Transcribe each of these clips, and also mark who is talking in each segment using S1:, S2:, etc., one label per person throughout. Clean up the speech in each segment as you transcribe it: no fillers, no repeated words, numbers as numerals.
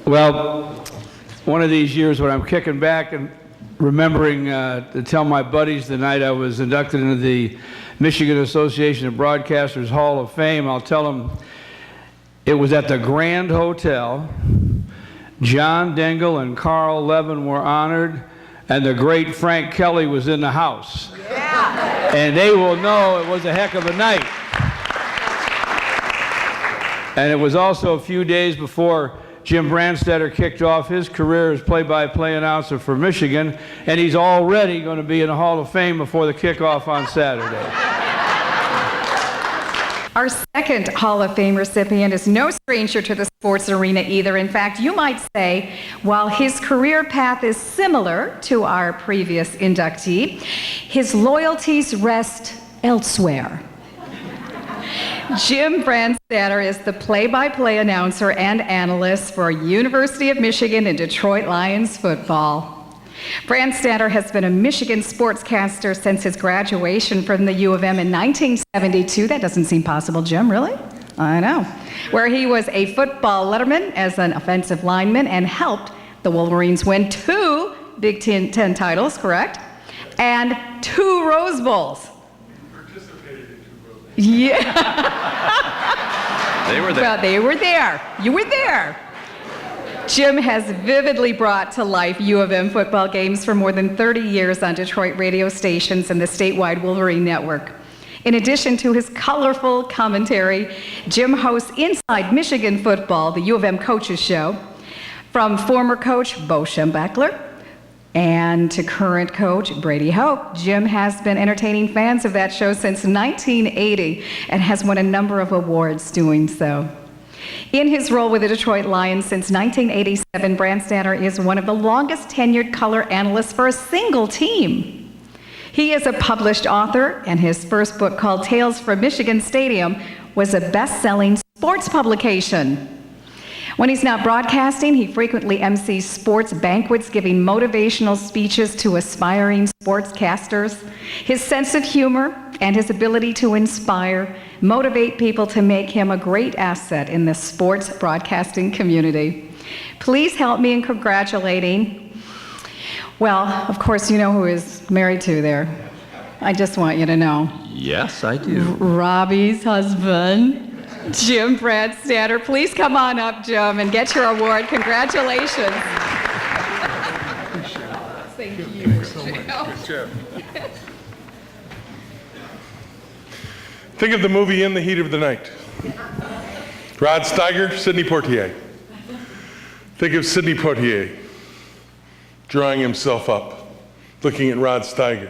S1: Well, one of these years when I'm kicking back and remembering to tell my buddies the night I was inducted into the Michigan Association of Broadcasters Hall of Fame, I'll tell them it was at the Grand Hotel. John Dingell and Carl Levin were honored, and the great Frank Kelly was in the house. Yeah. And they will know it was a heck of a night. And it was also a few days before Jim Brandstatter kicked off his career as play-by-play announcer for Michigan, and he's already going to be in the Hall of Fame before the kickoff on Saturday.
S2: Our second Hall of Fame recipient is no stranger to the sports arena either. In fact, you might say, while his career path is similar to our previous inductee, his loyalties rest elsewhere. Jim Brandstatter is the play-by-play announcer and analyst for University of Michigan and Detroit Lions football. Brandstatter has been a Michigan sportscaster since his graduation from the U of M in 1972. That doesn't seem possible, Jim, really? I know. Where he was a football letterman as an offensive lineman and helped the Wolverines win 2 Big Ten titles, correct? And 2 Rose Bowls.
S3: Participated in 2 Rose Bowls.
S2: Yeah.
S3: They were there.
S2: Well, they were there. You were there. Jim has vividly brought to life U of M football games for more than 30 years on Detroit radio stations and the statewide Wolverine Network. In addition to his colorful commentary, Jim hosts Inside Michigan Football, the U of M Coaches Show, from former coach Bo Schembechler and to current coach Brady Hoke. Jim has been entertaining fans of that show since 1980 and has won a number of awards doing so. In his role with the Detroit Lions since 1987, Brandstatter is one of the longest tenured color analysts for a single team. He is a published author, and his first book, called Tales from Michigan Stadium, was a best-selling sports publication. When he's not broadcasting, he frequently emcees sports banquets, giving motivational speeches to aspiring sportscasters. His sense of humor and his ability to inspire motivate people to make him a great asset in the sports broadcasting community. Please help me in congratulating, well, of course you know who is married to there. I just want you to know.
S3: Yes, I do.
S2: Robbie's husband, Jim Brandstatter. Please come on up, Jim, and get your award. Congratulations. Thank you.
S3: Thanks so much. Good job.
S4: Think of the movie In the Heat of the Night. Rod Steiger, Sidney Poitier. Think of Sidney Poitier drawing himself up, looking at Rod Steiger.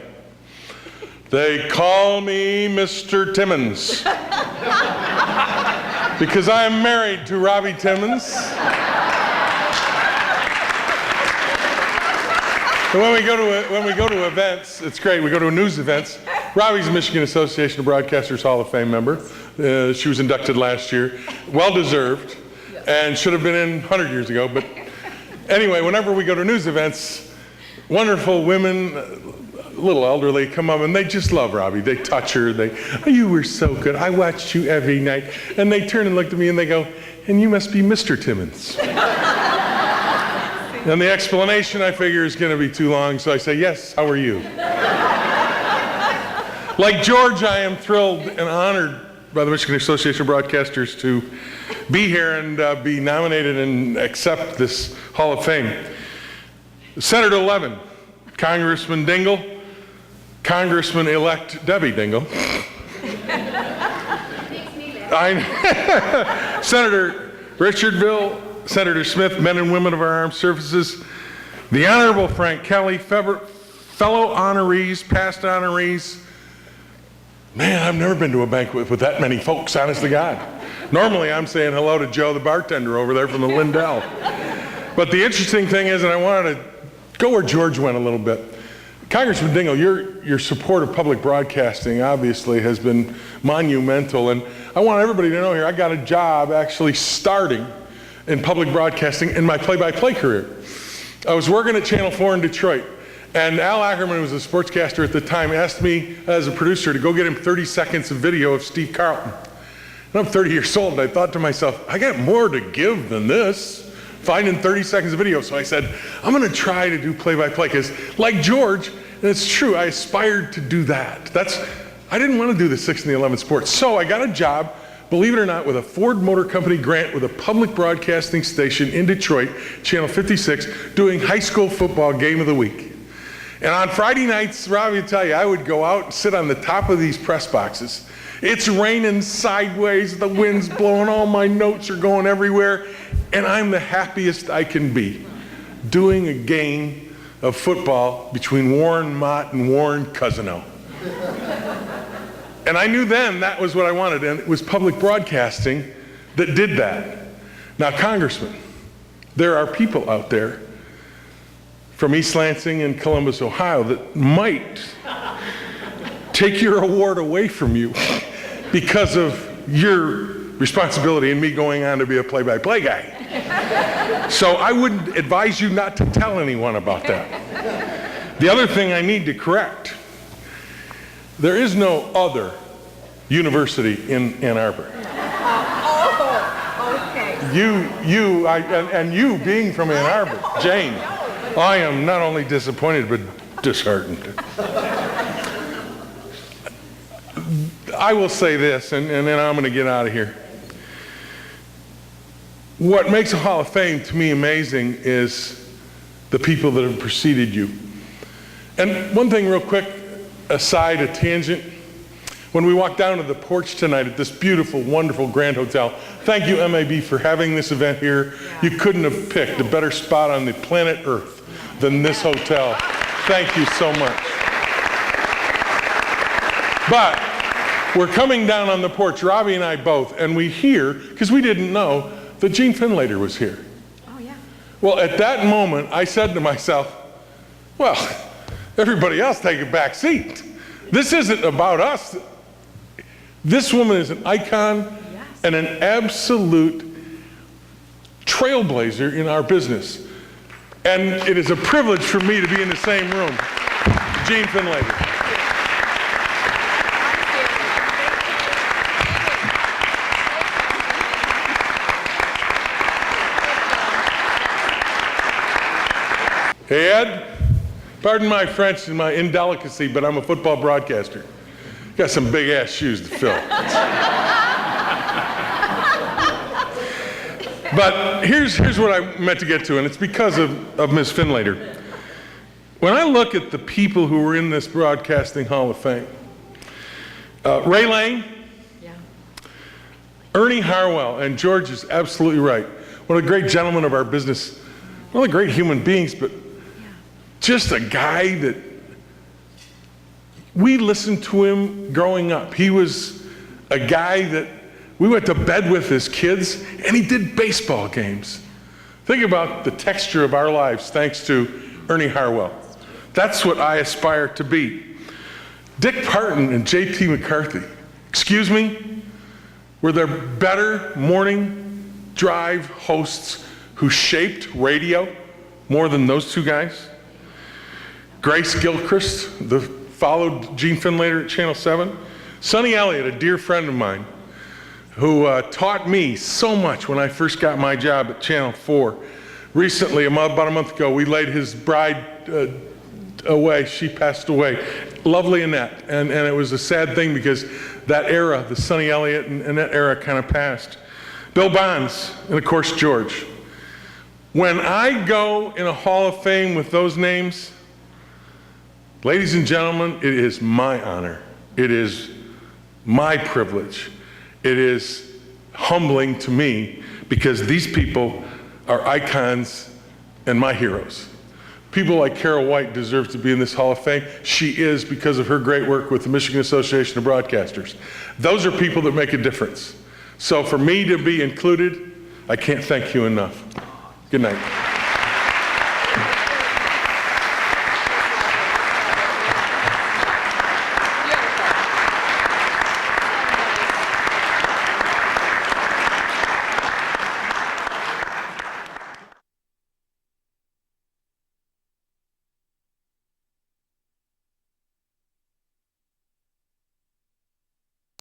S4: They call me Mr. Timmons because I am married to Robbie Timmons. And when we go to events, it's great. We go to news events. Robbie's a Michigan Association of Broadcasters Hall of Fame member. She was inducted last year. Well deserved, and should have been in 100 years ago. But anyway, whenever we go to news events, wonderful women, a little elderly, come up and they just love Robbie. They touch her. Oh, you were so good. I watched you every night. And they turn and look at me and they go, and you must be Mr. Timmons. And the explanation, I figure, is going to be too long, so I say, yes, how are you? Like George, I am thrilled and honored by the Michigan Association of Broadcasters to be here and be nominated and accept this Hall of Fame. Senator Levin, Congressman Dingell, Congressman-elect Debbie Dingell, Senator Richardville, Senator Smith, men and women of our armed services, the Honorable Frank Kelly, fellow honorees, past honorees. Man, I've never been to a banquet with that many folks, honest to God. Normally I'm saying hello to Joe, the bartender over there from the Lindell. But the interesting thing is, and I wanted to go where George went a little bit. Congressman Dingell, your support of public broadcasting obviously has been monumental, and I want everybody to know here, I got a job actually starting in public broadcasting in my play-by-play career. I was working at Channel 4 in Detroit, and Al Ackerman, who was a sportscaster at the time, asked me as a producer to go get him 30 seconds of video of Steve Carlton. And I'm 30 years old, and I thought to myself, I got more to give than this. finding 30 seconds of video. So I said, I'm going to try to do play-by-play because, like George, and it's true, I aspired to do that. I didn't want to do the 6 and the 11 sports. So I got a job, believe it or not, with a Ford Motor Company grant with a public broadcasting station in Detroit, Channel 56, doing high school football game of the week. And on Friday nights, Robbie will tell you, I would go out and sit on the top of these press boxes. It's raining sideways, the wind's blowing, all my notes are going everywhere, and I'm the happiest I can be doing a game of football between Warren Mott and Warren Cousino. And I knew then that was what I wanted, and it was public broadcasting that did that. Now, Congressman, there are people out there from East Lansing and Columbus, Ohio, that might take your award away from you because of your responsibility and me going on to be a play-by-play guy. So I would advise you not to tell anyone about that. The other thing I need to correct, there is no other university in Ann Arbor.
S2: Oh, okay.
S4: And you being from Ann Arbor, Jane, I am not only disappointed but disheartened. I will say this, and then I'm going to get out of here. What makes a Hall of Fame to me amazing is the people that have preceded you. And one thing real quick, aside, a tangent. When we walked down to the porch tonight at this beautiful, wonderful Grand Hotel, thank you, MAB, for having this event here. You couldn't have picked a better spot on the planet Earth than this hotel. Thank you so much. But we're coming down on the porch, Robbie and I both, and we hear, because we didn't know, that Gene Finlater was here.
S2: Oh, yeah.
S4: Well, at that moment, I said to myself, well, everybody else take a back seat. This isn't about us. This woman is an icon and an absolute trailblazer in our business. And it is a privilege for me to be in the same room. Gene Finlater. Hey, Ed, pardon my French and my indelicacy, but I'm a football broadcaster. Got some big-ass shoes to fill. But here's what I meant to get to, and it's because of Ms. Finlater. When I look at the people who were in this Broadcasting Hall of Fame, Ray Lane, Ernie Harwell, and George is absolutely right. One of the great gentlemen of our business, one of the great human beings, but just a guy that we listened to him growing up. He was a guy that we went to bed with as kids, and he did baseball games. Think about the texture of our lives thanks to Ernie Harwell. That's what I aspire to be. Dick Parton and J.T. McCarthy, excuse me, were there better morning drive hosts who shaped radio more than those two guys? Grace Gilchrist, followed Gene Finlater at Channel 7. Sonny Elliott, a dear friend of mine, who taught me so much when I first got my job at Channel 4. Recently, about a month ago, we laid his bride away. She passed away. Lovely Annette. And it was a sad thing because that era, the Sonny Elliott and that era kind of passed. Bill Bonds, and of course, George. When I go in a Hall of Fame with those names, ladies and gentlemen, it is my honor. It is my privilege. It is humbling to me because these people are icons and my heroes. People like Carol White deserve to be in this Hall of Fame. She is because of her great work with the Michigan Association of Broadcasters. Those are people that make a difference. So for me to be included, I can't thank you enough. Good night.